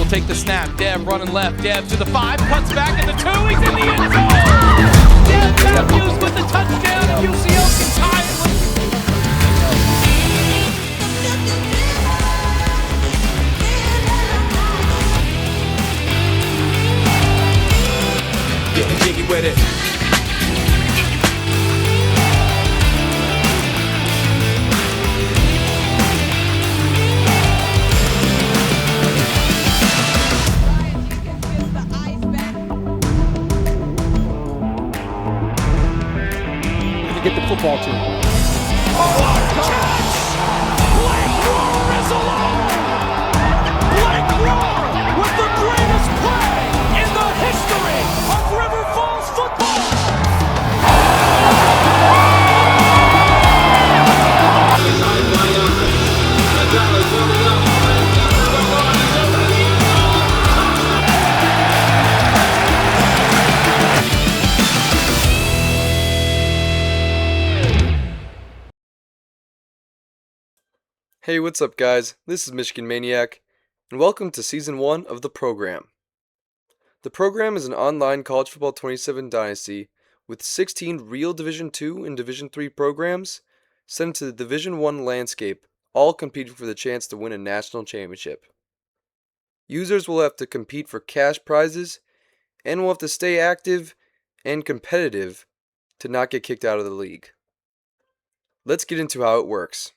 He'll take the snap. Dev running left. Dev to the 5. Cuts back in the 2. He's in the end zone. Dev Matthews with the touchdown. UCL can tie it with. Getting jiggy with it. Get the football to him. Blake Roar is alive! Blake Roar with the greatest play in the history of River Falls football! Hey, what's up guys? This is Michigan Maniac, and welcome to Season 1 of the program. The program is an online college football 27 dynasty with 16 real Division II and Division III programs sent to the Division I landscape, all competing for the chance to win a national championship. Users will have to compete for cash prizes and will have to stay active and competitive to not get kicked out of the league. Let's get into how it works.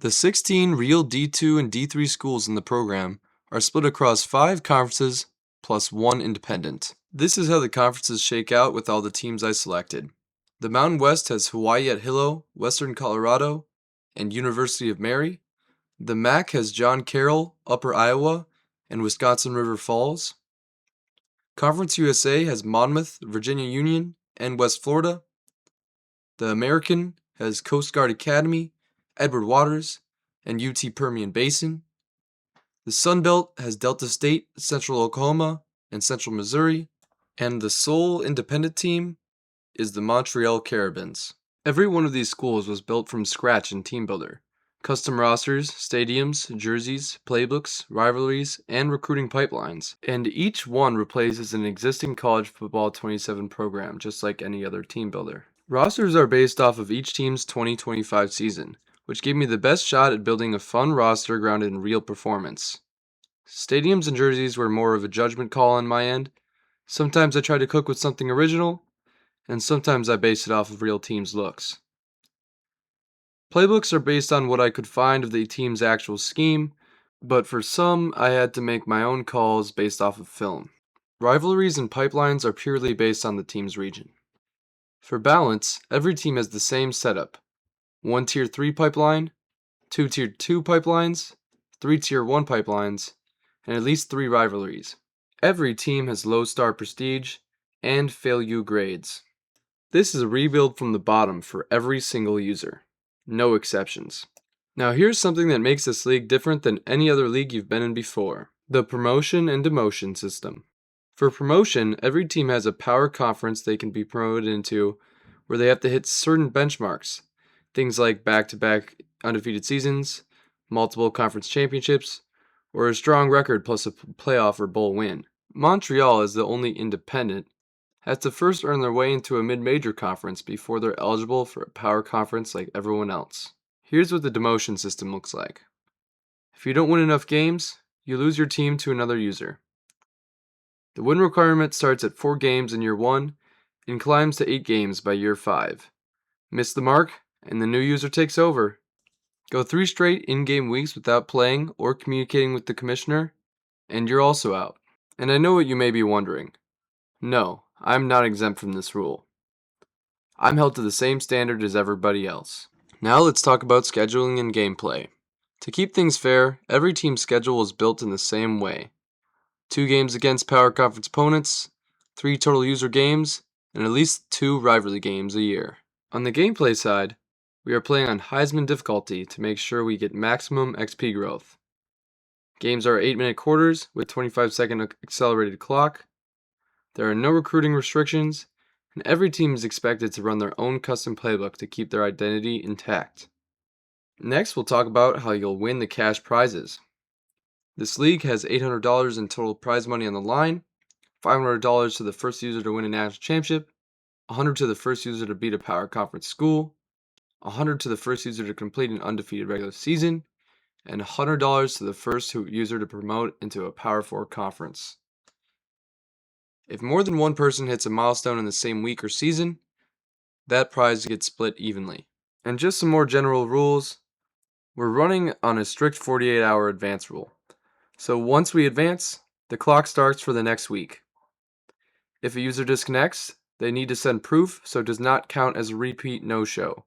The 16 real D2 and D3 schools in the program are split across 5 conferences plus 1 independent. This is how the conferences shake out with all the teams I selected. The Mountain West has Hawaii at Hilo, Western Colorado, and University of Mary. The MAC has John Carroll, Upper Iowa, and Wisconsin River Falls. Conference USA has Monmouth, Virginia Union, and West Florida. The American has Coast Guard Academy, Edward Waters, and UT Permian Basin. The Sun Belt has Delta State, Central Oklahoma, and Central Missouri. And the sole independent team is the Montreal Carabins. Every one of these schools was built from scratch in TeamBuilder. Custom rosters, stadiums, jerseys, playbooks, rivalries, and recruiting pipelines. And each one replaces an existing college football 27 program, just like any other TeamBuilder. Rosters are based off of each team's 2025 season, which gave me the best shot at building a fun roster grounded in real performance. Stadiums and jerseys were more of a judgment call on my end. Sometimes I tried to cook with something original, and sometimes I based it off of real teams' looks. Playbooks are based on what I could find of the team's actual scheme, but for some, I had to make my own calls based off of film. Rivalries and pipelines are purely based on the team's region. For balance, every team has the same setup. 1 Tier 3 pipeline, 2 Tier 2 pipelines, 3 Tier 1 pipelines, and at least 3 rivalries. Every team has low star prestige and fail U grades. This is a rebuild from the bottom for every single user. No exceptions. Now here's something that makes this league different than any other league you've been in before. The promotion and demotion system. For promotion, every team has a power conference they can be promoted into where they have to hit certain benchmarks. Things like back-to-back undefeated seasons, multiple conference championships, or a strong record plus a playoff or bowl win. Montreal, as the only independent, has to first earn their way into a mid-major conference before they're eligible for a power conference like everyone else. Here's what the demotion system looks like. If you don't win enough games, you lose your team to another user. The win requirement starts at 4 games in year 1 and climbs to 8 games by year 5. Miss the mark, and the new user takes over. Go 3 straight in-game weeks without playing or communicating with the commissioner, and you're also out. And I know what you may be wondering. No, I'm not exempt from this rule. I'm held to the same standard as everybody else. Now let's talk about scheduling and gameplay. To keep things fair, every team's schedule is built in the same way. 2 games against power conference opponents, 3 total user games, and at least 2 rivalry games a year. On the gameplay side, we are playing on Heisman difficulty to make sure we get maximum XP growth. Games are 8-minute quarters with 25-second accelerated clock. There are no recruiting restrictions, and every team is expected to run their own custom playbook to keep their identity intact. Next, we'll talk about how you'll win the cash prizes. This league has $800 in total prize money on the line, $500 to the first user to win a national championship, $100 to the first user to beat a power conference school, $100 to the first user to complete an undefeated regular season, and $100 to the first user to promote into a Power 4 conference. If more than one person hits a milestone in the same week or season, that prize gets split evenly. And just some more general rules. We're running on a strict 48-hour advance rule. So once we advance, the clock starts for the next week. If a user disconnects, they need to send proof so it does not count as a repeat no-show.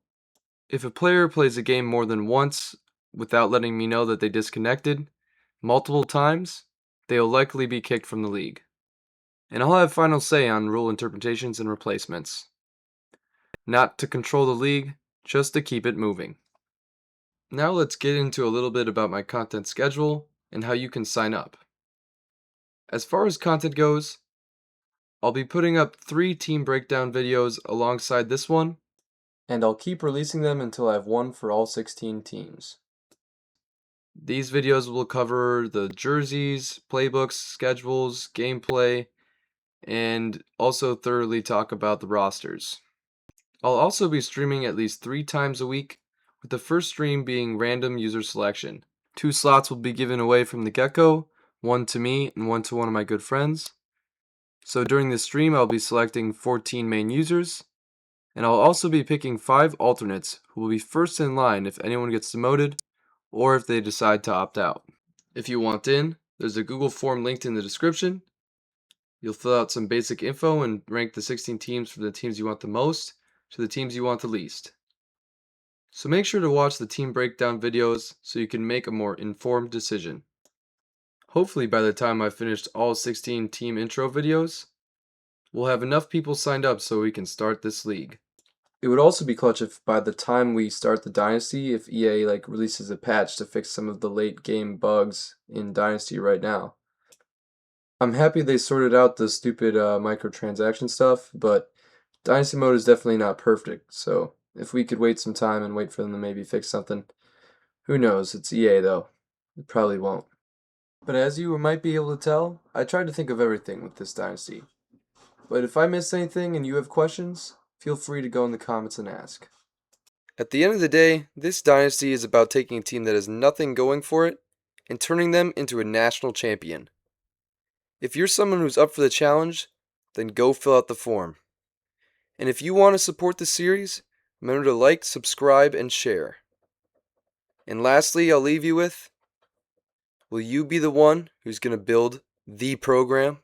If a player plays a game more than once without letting me know that they disconnected multiple times, they will likely be kicked from the league. And I'll have final say on rule interpretations and replacements. Not to control the league, just to keep it moving. Now let's get into a little bit about my content schedule and how you can sign up. As far as content goes, I'll be putting up 3 team breakdown videos alongside this one, and I'll keep releasing them until I have one for all 16 teams. These videos will cover the jerseys, playbooks, schedules, gameplay, and also thoroughly talk about the rosters. I'll also be streaming at least 3 times a week, with the first stream being random user selection. 2 slots will be given away from the get-go, one to me and one to one of my good friends. So during this stream I'll be selecting 14 main users, and I'll also be picking 5 alternates who will be first in line if anyone gets demoted or if they decide to opt out. If you want in, there's a Google form linked in the description. You'll fill out some basic info and rank the 16 teams from the teams you want the most to the teams you want the least. So make sure to watch the team breakdown videos so you can make a more informed decision. Hopefully by the time I've finished all 16 team intro videos, we'll have enough people signed up so we can start this league. It would also be clutch if by the time we start the Dynasty, if EA releases a patch to fix some of the late game bugs in Dynasty right now. I'm happy they sorted out the stupid microtransaction stuff, but Dynasty mode is definitely not perfect, so if we could wait some time and wait for them to maybe fix something. Who knows, it's EA though. It probably won't. But as you might be able to tell, I tried to think of everything with this Dynasty. But if I missed anything and you have questions, feel free to go in the comments and ask. At the end of the day, this Dynasty is about taking a team that has nothing going for it and turning them into a national champion. If you're someone who's up for the challenge, then go fill out the form. And if you want to support the series, remember to like, subscribe, and share. And lastly, I'll leave you with, will you be the one who's going to build the program?